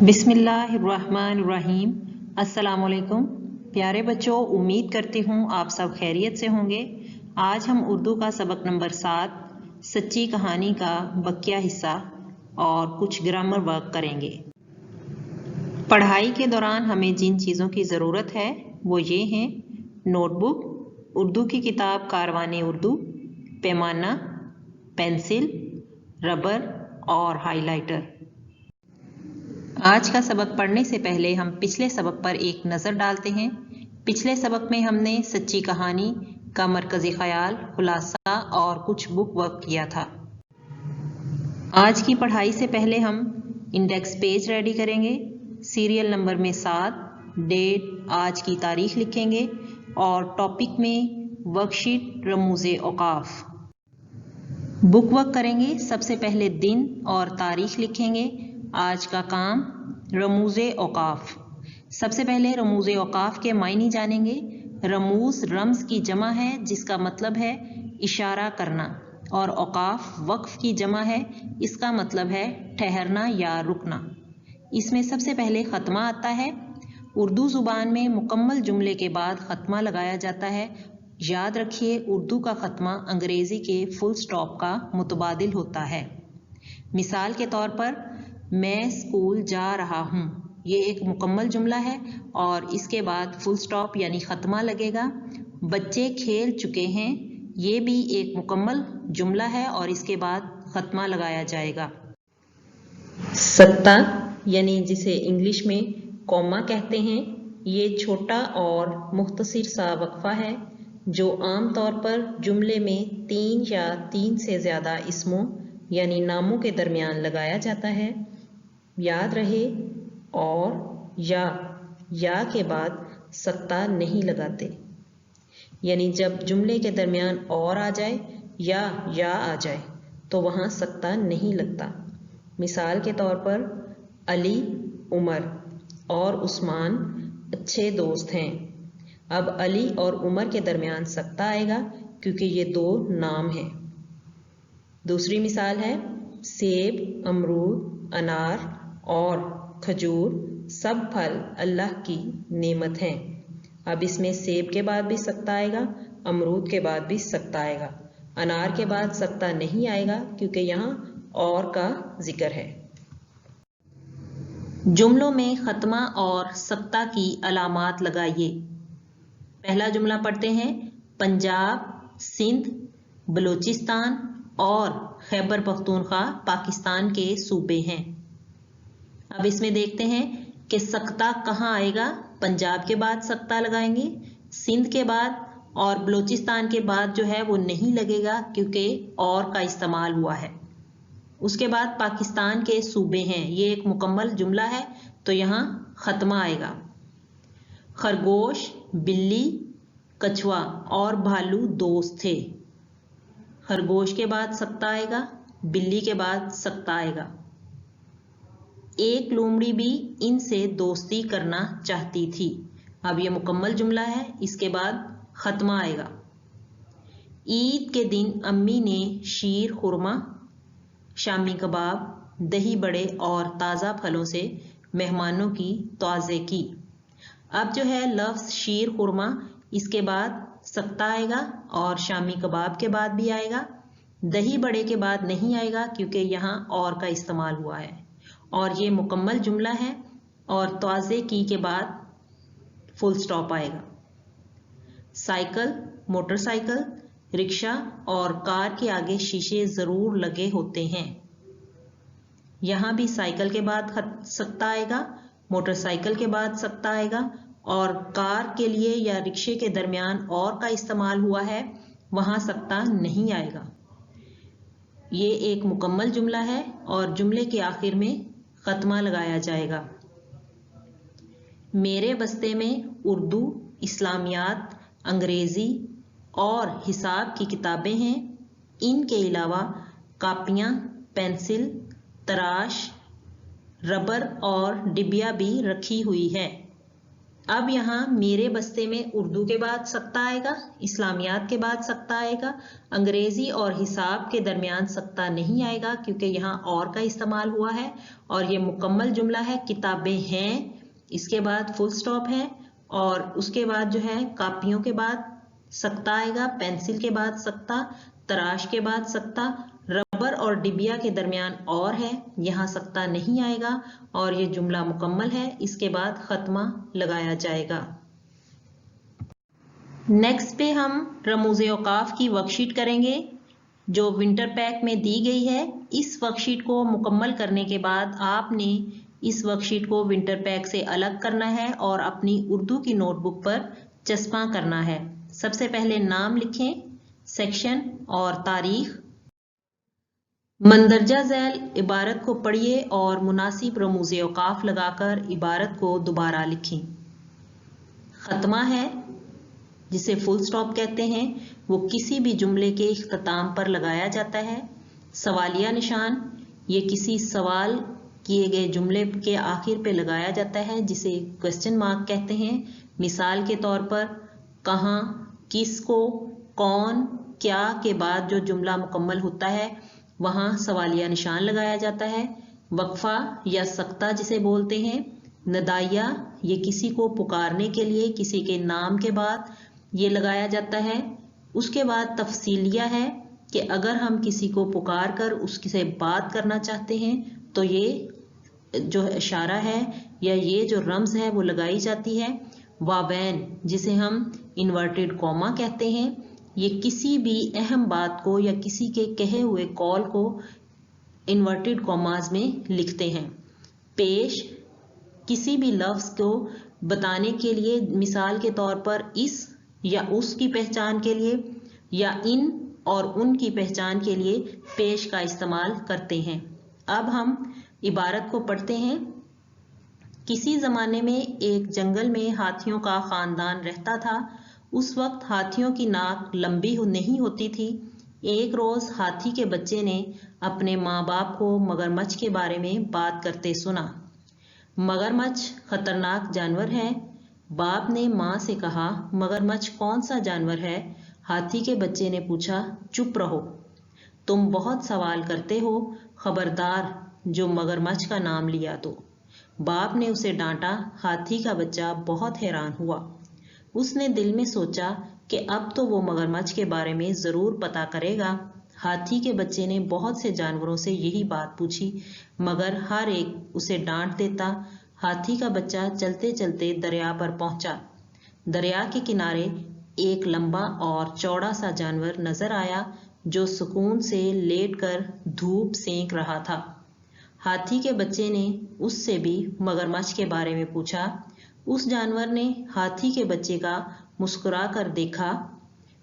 بسم اللہ الرحمن الرحیم۔ السلام علیکم پیارے بچوں، امید کرتی ہوں آپ سب خیریت سے ہوں گے۔ آج ہم اردو کا سبق نمبر 7 سچی کہانی کا بقیہ حصہ اور کچھ گرامر ورک کریں گے۔ پڑھائی کے دوران ہمیں جن چیزوں کی ضرورت ہے وہ یہ ہیں: نوٹ بک، اردو کی کتاب کاروان اردو، پیمانہ، پینسل، ربر اور ہائی لائٹر۔ آج کا سبق پڑھنے سے پہلے ہم پچھلے سبق پر ایک نظر ڈالتے ہیں۔ پچھلے سبق میں ہم نے سچی کہانی کا مرکزی خیال، خلاصہ اور کچھ بک ورک کیا تھا۔ آج کی پڑھائی سے پہلے ہم انڈیکس پیج ریڈی کریں گے، سیریل نمبر میں 7، ڈیٹ، آج کی تاریخ لکھیں گے اور ٹاپک میں ورک شیٹ رموز اوقاف۔ بک ورک کریں گے، سب سے پہلے دن اور تاریخ لکھیں گے۔ آج کا کام رموز اوقاف۔ سب سے پہلے رموز اوقاف کے معنی جانیں گے۔ رموز رمز کی جمع ہے جس کا مطلب ہے اشارہ کرنا، اور اوقاف وقف کی جمع ہے، اس کا مطلب ہے ٹھہرنا یا رکنا۔ اس میں سب سے پہلے خاتمہ آتا ہے۔ اردو زبان میں مکمل جملے کے بعد خاتمہ لگایا جاتا ہے۔ یاد رکھیے، اردو کا خاتمہ انگریزی کے فل سٹاپ کا متبادل ہوتا ہے۔ مثال کے طور پر، میں اسکول جا رہا ہوں، یہ ایک مکمل جملہ ہے اور اس کے بعد فل سٹاپ یعنی خاتمہ لگے گا۔ بچے کھیل چکے ہیں، یہ بھی ایک مکمل جملہ ہے اور اس کے بعد خاتمہ لگایا جائے گا۔ سکتہ یعنی جسے انگلش میں کوما کہتے ہیں، یہ چھوٹا اور مختصر سا وقفہ ہے جو عام طور پر جملے میں 3 یا 3 سے زیادہ اسموں یعنی ناموں کے درمیان لگایا جاتا ہے۔ یاد رہے، اور یا کے بعد سکتہ نہیں لگاتے، یعنی جب جملے کے درمیان اور آ جائے یا آ جائے تو وہاں سکتہ نہیں لگتا۔ مثال کے طور پر، علی، عمر اور عثمان اچھے دوست ہیں۔ اب علی اور عمر کے درمیان سکتہ آئے گا کیونکہ یہ 2 نام ہیں۔ دوسری مثال ہے، سیب، امرود، انار اور کھجور سب پھل اللہ کی نعمت ہیں۔ اب اس میں سیب کے بعد بھی سکتہ آئے گا، امرود کے بعد بھی سکتہ آئے گا، انار کے بعد سکتہ نہیں آئے گا کیونکہ یہاں اور کا ذکر ہے۔ جملوں میں خاتمہ اور سکتہ کی علامات لگائیے۔ پہلا جملہ پڑھتے ہیں، پنجاب، سندھ، بلوچستان اور خیبر پختونخوا پاکستان کے صوبے ہیں۔ اب اس میں دیکھتے ہیں کہ سکتہ کہاں آئے گا۔ پنجاب کے بعد سکتہ لگائیں گے، سندھ کے بعد، اور بلوچستان کے بعد جو ہے وہ نہیں لگے گا کیونکہ اور کا استعمال ہوا ہے۔ اس کے بعد پاکستان کے صوبے ہیں، یہ ایک مکمل جملہ ہے تو یہاں خاتمہ آئے گا۔ خرگوش، بلی، کچھوا اور بھالو دوست تھے۔ خرگوش کے بعد سکتہ آئے گا، بلی کے بعد سکتہ آئے گا۔ ایک لومڑی بھی ان سے دوستی کرنا چاہتی تھی۔ اب یہ مکمل جملہ ہے، اس کے بعد خاتمہ آئے گا۔ عید کے دن امی نے شیر خورما، شامی کباب، دہی بڑے اور تازہ پھلوں سے مہمانوں کی توازی کی۔ اب جو ہے لفظ شیر خورما، اس کے بعد سکتہ آئے گا اور شامی کباب کے بعد بھی آئے گا۔ دہی بڑے کے بعد نہیں آئے گا کیونکہ یہاں اور کا استعمال ہوا ہے اور یہ مکمل جملہ ہے، اور توازی کی کے بعد فل سٹاپ آئے گا۔ سائیکل، موٹر سائیکل، رکشہ اور کار کے آگے شیشے ضرور لگے ہوتے ہیں۔ یہاں بھی سائیکل کے بعد سکتہ آئے گا، موٹر سائیکل کے بعد سکتہ آئے گا، اور کار کے لیے یا رکشے کے درمیان اور کا استعمال ہوا ہے، وہاں سکتہ نہیں آئے گا۔ یہ ایک مکمل جملہ ہے اور جملے کے آخر میں خاتمہ لگایا جائے گا۔ میرے بستے میں اردو، اسلامیات، انگریزی اور حساب کی کتابیں ہیں۔ ان کے علاوہ کاپیاں، پینسل، تراش، ربر اور ڈبیا بھی رکھی ہوئی ہے۔ اب यहाँ मेरे बस्ते में उर्दू के बाद सक्ता आएगा, इस्लामियात के बाद सक्ता आएगा, अंग्रेजी और हिसाब के दरमियान सक्ता नहीं आएगा क्योंकि यहाँ और का इस्तेमाल हुआ है और ये मुकम्मल जुमला है। किताबें हैं, इसके बाद फुल स्टॉप है और उसके बाद जो है कापियों के बाद सक्ता आएगा, पेंसिल के बाद सक्ता, तराश के बाद सक्ता, रबर और डिबिया के दरमियान और है, यहाँ सक्ता नहीं आएगा और ये जुमला मुकम्मल है। इसके बाद खत्मा लगाया जाएगा। नेक्स्ट पे हम रमूज़े औकाफ की वर्कशीट करेंगे जो विंटर पैक में दी गई है। इस वर्कशीट को मुकम्मल करने के बाद आपने इस वर्कशीट को विंटर पैक से अलग करना है और अपनी उर्दू की नोटबुक पर चस्पा करना है। सबसे पहले नाम लिखें, सेक्शन और तारीख। मंदरजा झैल इबारत को पढ़िए और मुनासिब रमूज़े औकाफ लगाकर इबारत को दोबारा लिखें। खत्मा है जिसे फुल स्टॉप कहते हैं, वो किसी भी जुमले के इख्तिताम पर लगाया जाता है। सवालिया निशान, ये किसी सवाल किए गए जुमले के आखिर पे लगाया जाता है जिसे क्वेश्चन मार्क कहते हैं। मिसाल के तौर पर कहाँ, किसको, कौन, क्या के बाद जो जुमला मुकम्मल होता है वहाँ सवालिया निशान लगाया जाता है। वक्फा या सक्ता जिसे बोलते हैं। नदाइया, ये किसी को पुकारने के लिए किसी के नाम के बाद ये लगाया जाता है। उसके बाद तफसीलिया है कि अगर हम किसी को पुकार कर उससे बात करना चाहते हैं तो ये जो इशारा है या ये जो रम्ज है वो लगाई जाती है। वाबैन, जिसे हम इन्वर्टेड कॉमा कहते हैं, ये किसी भी अहम बात को या किसी के कहे हुए कॉल को इन्वर्टेड कॉमास में लिखते हैं। पेश, किसी भी लफ्ज को बताने के लिए, मिसाल के तौर पर इस या उस की पहचान के लिए या इन और उन की पहचान के लिए पेश का इस्तेमाल करते हैं। अब हम इबारत को पढ़ते हैं। किसी जमाने में एक जंगल में हाथियों का खानदान रहता था। उस वक्त हाथियों की नाक लंबी नहीं होती थी। एक रोज हाथी के बच्चे ने अपने माँ बाप को मगरमच्छ के बारे में बात करते सुना। मगरमच्छ खतरनाक जानवर है। बाप ने माँ से कहा, मगरमच्छ कौन सा जानवर है? हाथी के बच्चे ने पूछा, चुप रहो, तुम बहुत सवाल करते हो, खबरदार जो मगरमच्छ का नाम लिया तो। बाप ने उसे डांटा। हाथी का बच्चा बहुत हैरान हुआ। उसने दिल में सोचा कि अब तो वो मगरमच्छ के बारे में जरूर पता करेगा। हाथी के बच्चे ने बहुत से जानवरों से यही बात पूछी मगर हर एक उसे डांट देता। हाथी का बच्चा चलते चलते दरिया पर पहुंचा। दरिया के किनारे एक लंबा और चौड़ा सा जानवर नजर आया जो सुकून से लेटकर धूप सेंक रहा था। हाथी के बच्चे ने उससे भी मगरमच्छ के बारे में पूछा। उस जानवर ने हाथी के बच्चे का मुस्कुरा कर देखा।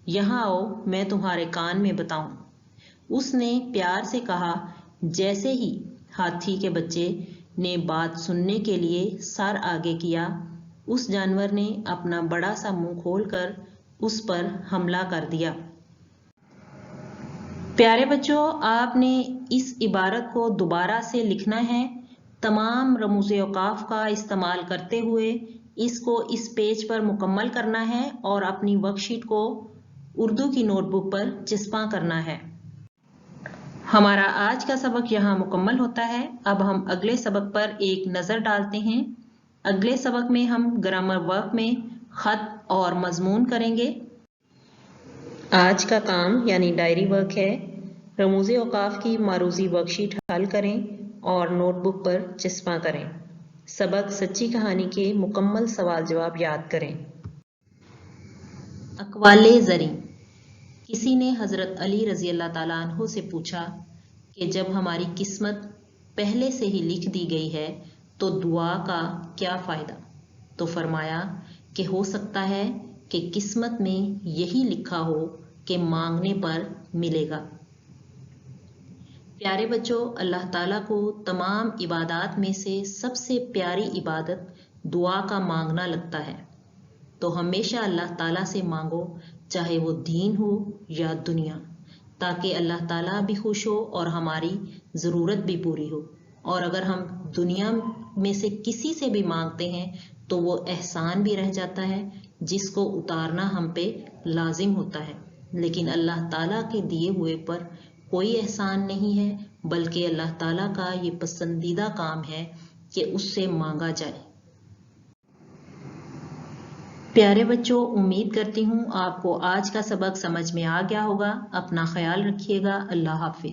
यहाँ आओ, मैं तुम्हारे कान में बताऊं। उसने प्यार से कहा। जैसे ही हाथी के बच्चे ने बात सुनने के लिए सर आगे किया, उस जानवर ने अपना बड़ा सा मुंह खोलकर उस पर हमला कर दिया। प्यारे बच्चों, आपने इस इबारत को दोबारा से लिखना है। तमाम रमूज़े औकाफ का इस्तेमाल करते हुए इसको इस पेज पर मुकम्मल करना है और अपनी वर्कशीट को उर्दू की नोटबुक पर चिस्पा करना है। हमारा आज का सबक यहाँ मुकम्मल होता है। अब हम अगले सबक पर एक नज़र डालते हैं। अगले सबक में हम ग्रामर वर्क में खत और मजमून करेंगे। आज का काम यानी डायरी वर्क है। रमूज़े औकाफ की मारूज़ी वर्कशीट हल करें और नोटबुक पर चिस्पा करें। सबक सच्ची कहानी के मुकम्मल सवाल जवाब याद करें। अक़वाले ज़री। किसी ने हज़रत अली रज़ी अल्लाह ताला अन्हु से पूछा कि जब हमारी किस्मत पहले से ही लिख दी गई है तो दुआ का क्या फ़ायदा? तो फरमाया कि हो सकता है कि किस्मत में यही लिखा हो कि मांगने पर मिलेगा। प्यारे बच्चों, अल्लाह ताला को तमाम इबादत में से सबसे प्यारी इबादत दुआ का मांगना लगता है। तो हमेशा अल्लाह ताला से मांगो, चाहे वो दीन हो या दुनिया, ताकि अल्लाह ताला भी खुश हो और हमारी ज़रूरत भी पूरी हो। और अगर हम दुनिया में से किसी से भी मांगते हैं تو وہ احسان بھی رہ جاتا ہے جس کو اتارنا ہم پہ لازم ہوتا ہے، لیکن اللہ تعالیٰ کے دیے ہوئے پر کوئی احسان نہیں ہے، بلکہ اللہ تعالیٰ کا یہ پسندیدہ کام ہے کہ اس سے مانگا جائے۔ پیارے بچوں، امید کرتی ہوں آپ کو آج کا سبق سمجھ میں آ گیا ہوگا۔ اپنا خیال رکھیے گا۔ اللہ حافظ۔